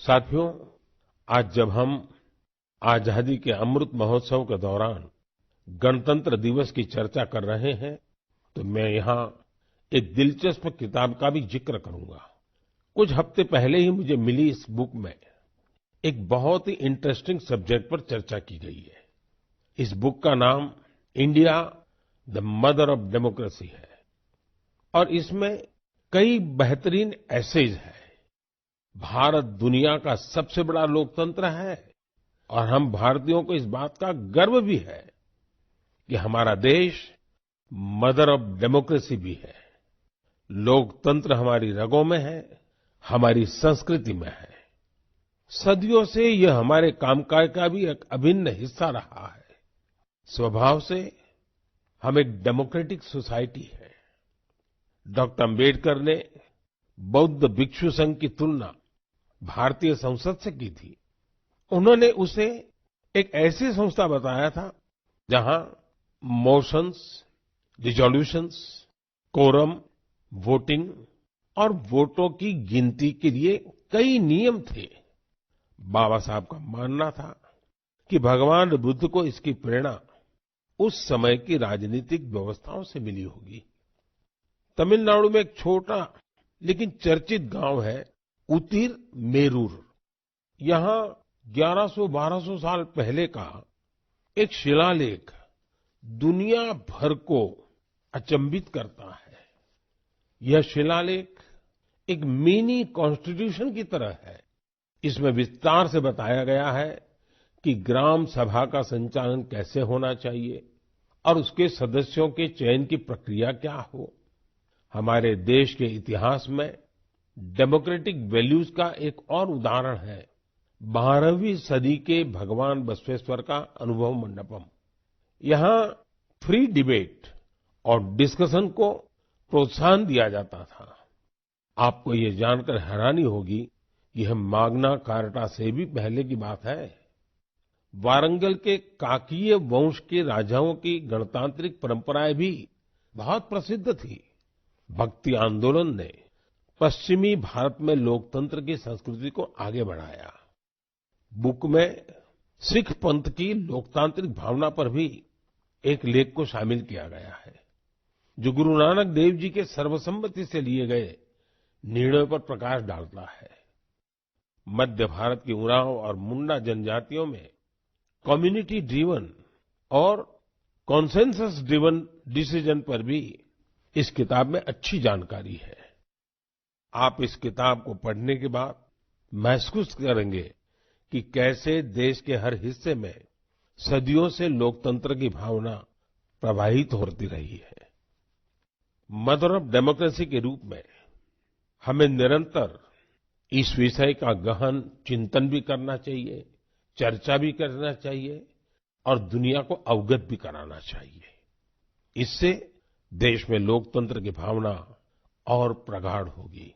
साथियों, आज जब हम आजादी के अमृत महोत्सव के दौरान गणतंत्र दिवस की चर्चा कर रहे हैं, तो मैं यहाँ एक दिलचस्प किताब का भी जिक्र करूंगा। कुछ हफ्ते पहले ही मुझे मिली इस बुक में एक बहुत ही इंटरेस्टिंग सब्जेक्ट पर चर्चा की गई है। इस बुक का नाम India the mother of democracy है और इसमें कई बेहतरीन एसेज हैं। भारत दुनिया का सबसे बड़ा लोकतंत्र है और हम भारतीयों को इस बात का गर्व भी है कि हमारा देश मदर ऑफ डेमोक्रेसी भी है। लोकतंत्र हमारी रगों में है, हमारी संस्कृति में है। सदियों से यह हमारे कामकाज का भी एक अभिन्न हिस्सा रहा है। स्वभाव से हम एक डेमोक्रेटिक सोसाइटी है। डॉक्टर अम्बेडकर ने बौद्ध भिक्षु संघ की तुलना भारतीय संसद से की थी। उन्होंने उसे एक ऐसी संस्था बताया था जहां मोशंस, रिजोल्यूशंस, कोरम, वोटिंग और वोटों की गिनती के लिए कई नियम थे। बाबा साहब का मानना था कि भगवान बुद्ध को इसकी प्रेरणा उस समय की राजनीतिक व्यवस्थाओं से मिली होगी। तमिलनाडु में एक छोटा लेकिन चर्चित गांव है उतिरमेरूर। यहाँ 1100-1200 साल पहले का एक शिलालेख दुनिया भर को अचंभित करता है। यह शिलालेख एक मिनी कॉन्स्टिट्यूशन की तरह है। इसमें विस्तार से बताया गया है कि ग्राम सभा का संचालन कैसे होना चाहिए और उसके सदस्यों के चयन की प्रक्रिया क्या हो। हमारे देश के इतिहास में डेमोक्रेटिक वैल्यूज का एक और उदाहरण है 12वीं सदी के भगवान बसवेश्वर का अनुभव मंडपम। यहाँ फ्री डिबेट और डिस्कशन को प्रोत्साहन दिया जाता था। आपको ये जानकर हैरानी होगी कि यह माग्ना कार्टा से भी पहले की बात है। वारंगल के काकतीय वंश के राजाओं की गणतांत्रिक परंपराएं भी बहुत प्रसिद्ध थी। भक्ति आंदोलन ने पश्चिमी भारत में लोकतंत्र की संस्कृति को आगे बढ़ाया। बुक में सिख पंथ की लोकतांत्रिक भावना पर भी एक लेख को शामिल किया गया है, जो गुरु नानक देव जी के सर्वसम्मति से लिए गए निर्णयों पर प्रकाश डालता है। मध्य भारत की उरांव और मुंडा जनजातियों में कम्युनिटी ड्रिवन और कंसेंसस ड्रिवन डिसीजन पर भी इस किताब में अच्छी जानकारी है। आप इस किताब को पढ़ने के बाद महसूस करेंगे कि कैसे देश के हर हिस्से में सदियों से लोकतंत्र की भावना प्रवाहित होती रही है। मदर ऑफ डेमोक्रेसी के रूप में हमें निरंतर इस विषय का गहन चिंतन भी करना चाहिए, चर्चा भी करना चाहिए और दुनिया को अवगत भी कराना चाहिए। इससे देश में लोकतंत्र की भावना और प्रगाढ़ होगी।